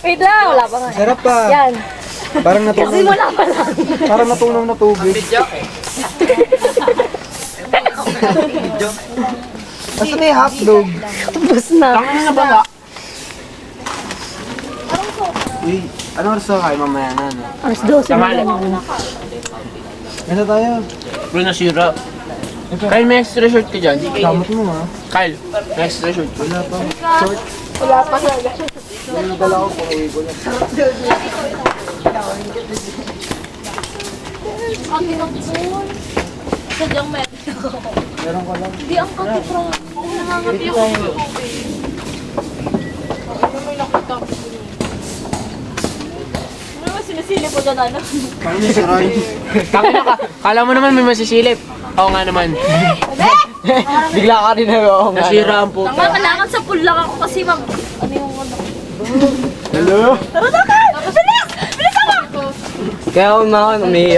Wait lang, wala pa nga. Sarap pa. Yan. Parang natunaw. Kasi wala pa lang. Parang natunaw na tubig. Basta na yung hotdog. Tapos na. Tangin na ba? Uy, ano oras na kayo mamaya na, no? Alas 12 na Tamali. lang. Ganda tayo. Bro, nasira. Kyle, may extra short ka dyan. Kamot mo, ha? Kyle, may extra short ka. Wala pa. Short. Wala pa talaga. Yung nadala ko, pauwi ko lang. Ang tinapon. Sadyang meron ako. Meron ka lang. Hindi ang katipra. Nangangati ako. Ano may nakita ko? Ano ba sinisili ko dyan, ano? Parang may saray. Tangin na ka. Kala mo naman may masisilip. Oo nga naman. Bigla ka rin na ako. Nasira ang puta. Tama, kailangan sa pool lang ako kasi mag... Ano yung ano? Hello? Tara na ka! Bilis! Bilis ako! Kaya ako na umiiyak.